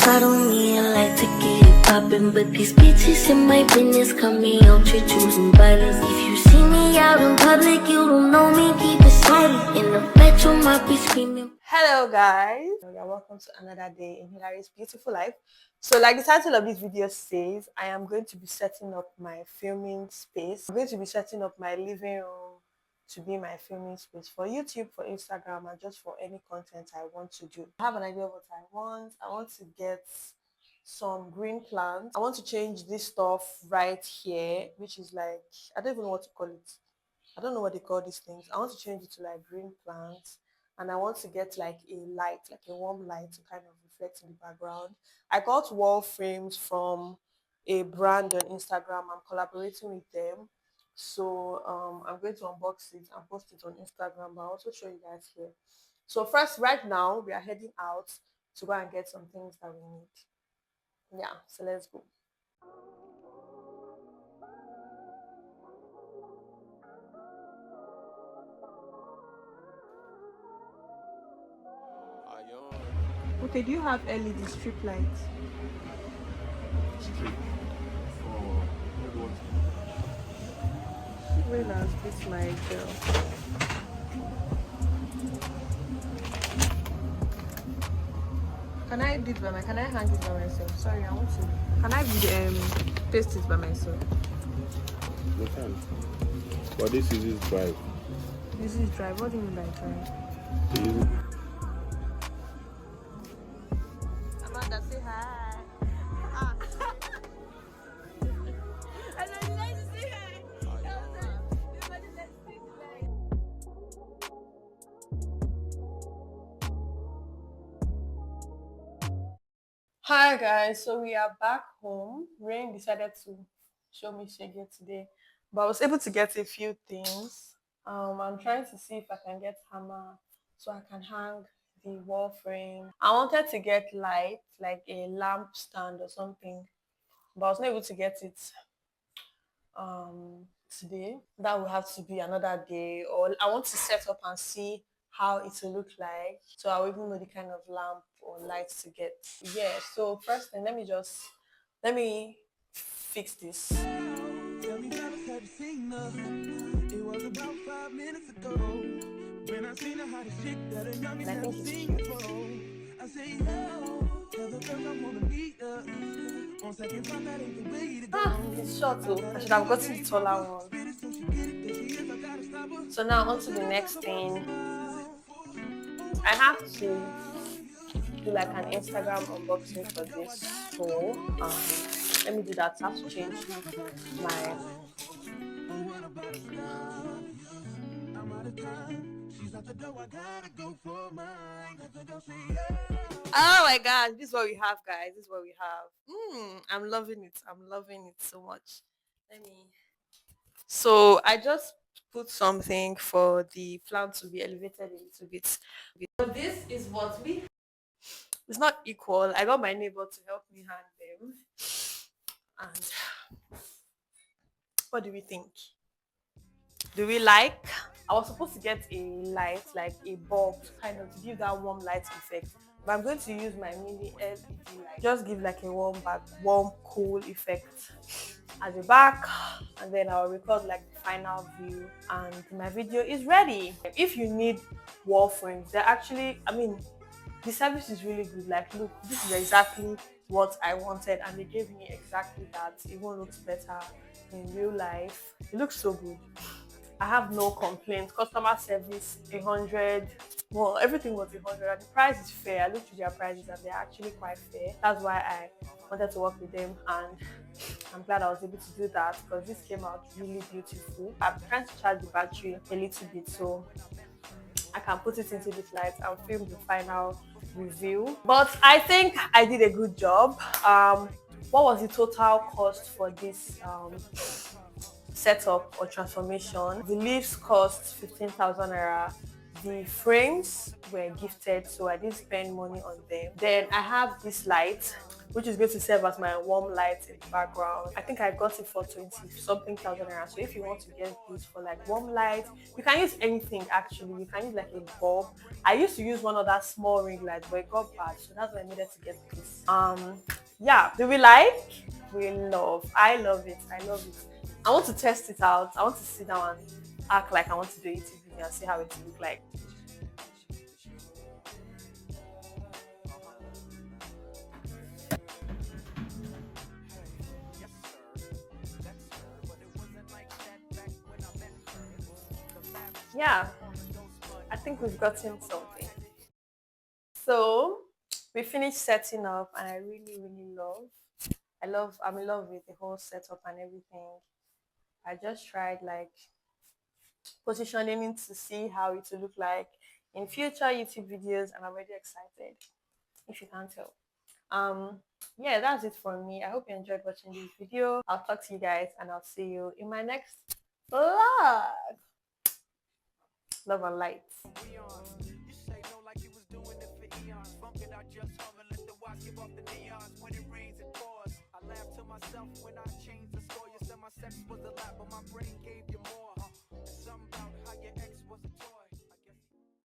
I don't need a light to get it poppin', but these bitches in my business cut me out to choosing violence. If you see me out in public, you don't know me, keep it silent. In the bedroom, I be screaming. Hello guys, you're welcome to another day in Hillary's beautiful life. So like the title of this video says, I am going to be setting up my filming space. I'm going to be setting up my living room to be my filming space for YouTube, for Instagram, and just for any content I want to do. I have an idea of what I want. I want to get some green plants. I want to change this stuff right here, which is like, I don't even know what to call it. I don't know what they call these things. I want to change it to like green plants, and I want to get like a light, like a warm light to kind of reflect in the background. I got wall frames from a brand on Instagram. I'm collaborating with them. So I'm going to unbox it and post it on Instagram, but I'll also show you guys here. So first, right now, we are heading out to go and get some things that we need. Yeah, so let's go. Okay, do you have LED strip lights? Strip for what? Relax, this my girl. Can I do it by my? Can I hang it by myself? Sorry, I want to. Can I paste it by myself? You can. But this is his drive. This is dry. What do you mean by dry? You- Amanda, say hi. Ah. I don't like to say hi. Hi guys, so we are back home. Rain decided to show me Shege today, but I was able to get a few things. I'm trying to see if I can get hammer so I can hang the wall frame. I wanted to get light, like a lamp stand or something, but I was not able to get it today. That will have to be another day, or I want to set up and see how it will look like, so I'll even know the kind of lamp or lights to get. Yeah, so first thing, let me fix this. Tell me how have you seen her? It was about 5 minutes ago when I seen her how to shake that a young And I think never it's seen cute. before. I say yo, tell the girls I wanna meet her. On second thought that ain't the way to go. It's short too. I should have gotten the taller one. Spit it so she get it that she is. I gotta stop her. So now on to the next thing. I have to do like an Instagram unboxing for this. So let me do that. I have to change my I'm out of time. She's at the door. I gotta go for mine. At the door, say yeah. Oh my gosh, this is what we have, guys. This is what we have. I'm loving it. I'm loving it so much. Let me. So I just put something for the plant to be elevated a little bit. So this is what we. It's not equal. I got my neighbor to help me hang them. And what do we think? Do we like? I was supposed to get a light, like a bulb, to kind of give that warm light effect. But I'm going to use my mini LED light. Just give like a warm, cool effect at the back, and then I'll record like the final view, and my video is ready. If you need wall frames, they're actually, I mean, the service is really good. Like, look, this is exactly what I wanted, and they gave me exactly that. It even looks better in real life. It looks so good. I have no complaints. Customer service 100. Well, everything was 100, and the price is fair. I looked at their prices and they're actually quite fair. That's why I wanted to work with them, and I'm glad I was able to do that because this came out really beautiful. I'm trying to charge the battery a little bit so I can put it into this light and film the final review. But I think I did a good job. What was the total cost for this setup or transformation? The leaves cost 15,000 naira. The frames were gifted, so I didn't spend money on them. Then I have this light. which is going to serve as my warm light in the background. I think I got it for 20 something thousand naira. So if you want to get this for like warm light, you can use anything actually. You can use like a bulb. I used to use one of that small ring light, but it got bad, so that's why I needed to get this. Yeah, do we like? We love. I love it. I love it. I want to test it out. I want to sit down and act like I want to do a YouTube video and see how it will look like. Yeah, I think we've gotten something. So we finished setting up, and I really love. I'm in love with the whole setup and everything. I just tried like positioning it to see how it will look like in future YouTube videos, and I'm already excited. If you can't tell. Yeah, that's it for me. I hope you enjoyed watching this video. I'll talk to you guys, and I'll see you in my next vlog. Love and light. You say no like you was doing it for eons. Bump it out just hover, let the watch give off the neons. When it rains, it pours. I laugh to myself when I change the score. You said my sex was a lot, but my brain gave you more.